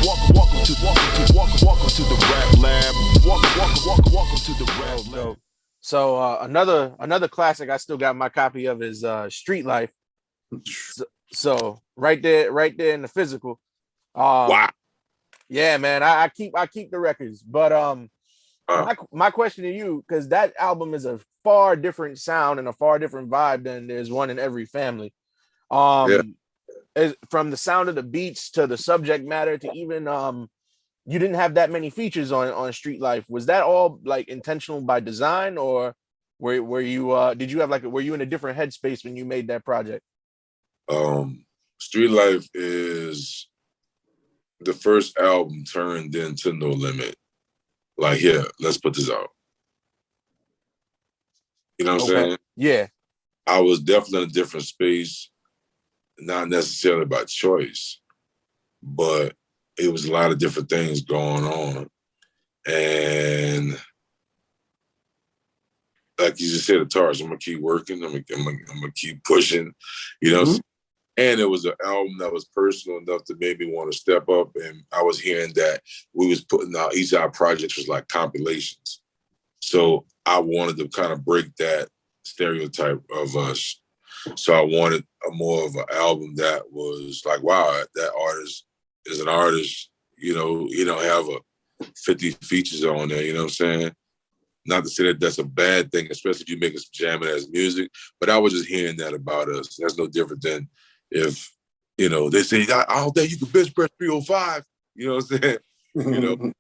Welcome to the rap lab. Welcome to the rap lab. So another classic I still got my copy of is Street Life. So right there in the physical. Wow. Yeah, man, I keep the records, but my question to you, because that album is a far different sound and a far different vibe than there's one in every family. Yeah. From the sound of the beats to the subject matter to even you didn't have that many features on Street Life. Was that all like intentional by design, or were you did you have like were you in a different headspace when you made that project? Street Life is the first album turned into No Limit. Like, here, let's put this out. You know what I'm saying? Yeah. I was definitely in a different space, not necessarily by choice, but it was a lot of different things going on. And like you just said, Taurus, I'm gonna keep working. I'm gonna keep pushing, you know. Mm-hmm. And it was an album that was personal enough to make me want to step up. And I was hearing that we was putting out, each of our projects was like compilations. So I wanted to kind of break that stereotype of us. So I wanted more of an album that was like, wow, that artist is an artist. You know, he don't have 50 features on there. You know what I'm saying? Not to say that that's a bad thing, especially if you're making some jamming ass music. But I was just hearing that about us. That's no different than if, you know, they say, I don't think you can bench press 305. You know what I'm saying? You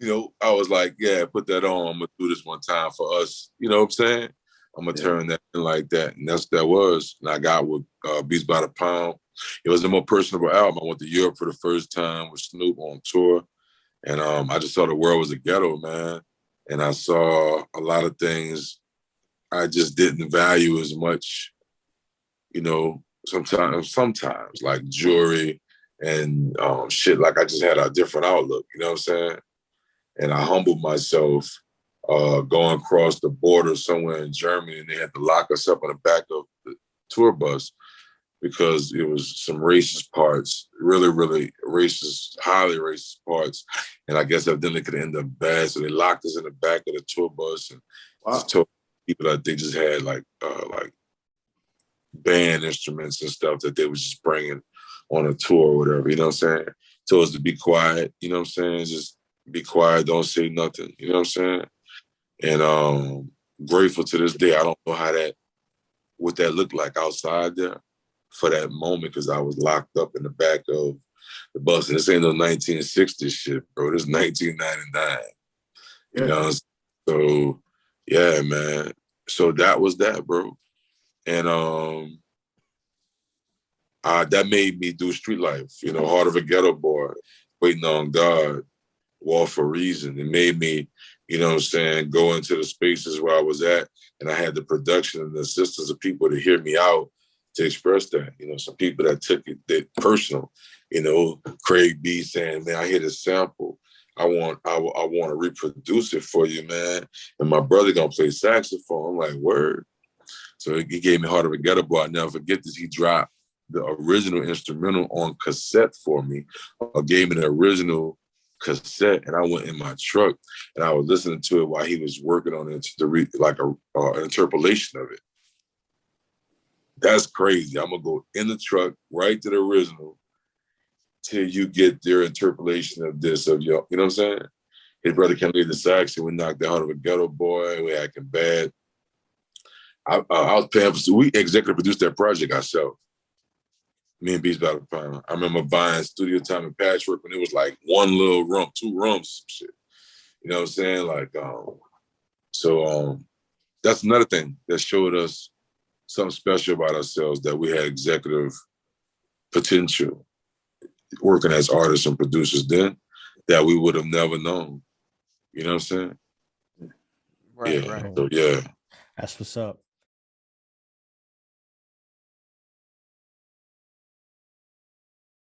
know, I was like, yeah, put that on. I'm going to do this one time for us. You know what I'm saying? I'm going to turn that in like that. And that was. And I got with Beats by the Pound. It was a more personable album. I went to Europe for the first time with Snoop on tour. And I just saw the world was a ghetto, man. And I saw a lot of things I just didn't value as much, you know, sometimes like jewelry and shit. Like I just had a different outlook, you know what I'm saying? And I humbled myself going across the border somewhere in Germany, and they had to lock us up on the back of the tour bus because it was some racist parts, really, really racist, highly racist parts. And I guess evidently it could end up bad. So they locked us in the back of the tour bus and just told people that they just had like band instruments and stuff that they was just bringing on a tour or whatever, you know what I'm saying? Told us to be quiet, you know what I'm saying? Just be quiet, don't say nothing, you know what I'm saying? And grateful to this day, I don't know what that looked like outside there for that moment, because I was locked up in the back of the bus. And this ain't no 1960s shit, bro. This is 1999. You know? So, yeah, man. So that was that, bro. And that made me do Street Life, you know, Heart of a Ghetto Boy, Waiting on God, War for Reason. It made me, you know what I'm saying, go into the spaces where I was at, and I had the production and the assistance of people to hear me out, to express that. You know, some people that took it personal, you know, Craig B saying, man, I hear this sample. I want to reproduce it for you, man. And my brother gonna play saxophone. I'm like, word. So he gave me Heart of a Ghetto Boy. I'll never forget this. He dropped the original instrumental on cassette for me, or gave me the original cassette, and I went in my truck and I was listening to it while he was working on it to read like an interpolation of it. That's crazy. I'm gonna go in the truck right to the original till you get their interpolation of this, of your, you know what I'm saying? His brother can't leave the sax, and we knocked the Heart of a Ghetto Boy. We acting bad. I was paying for, we executive produced that project ourselves. Me and Beats by the Pound. I remember buying studio time in Patchwork when it was like one little room, 2 rooms, some shit. You know what I'm saying? Like, that's another thing that showed us something special about ourselves, that we had executive potential working as artists and producers then that we would have never known. You know what I'm saying? Right, yeah. right. So, yeah. That's what's up.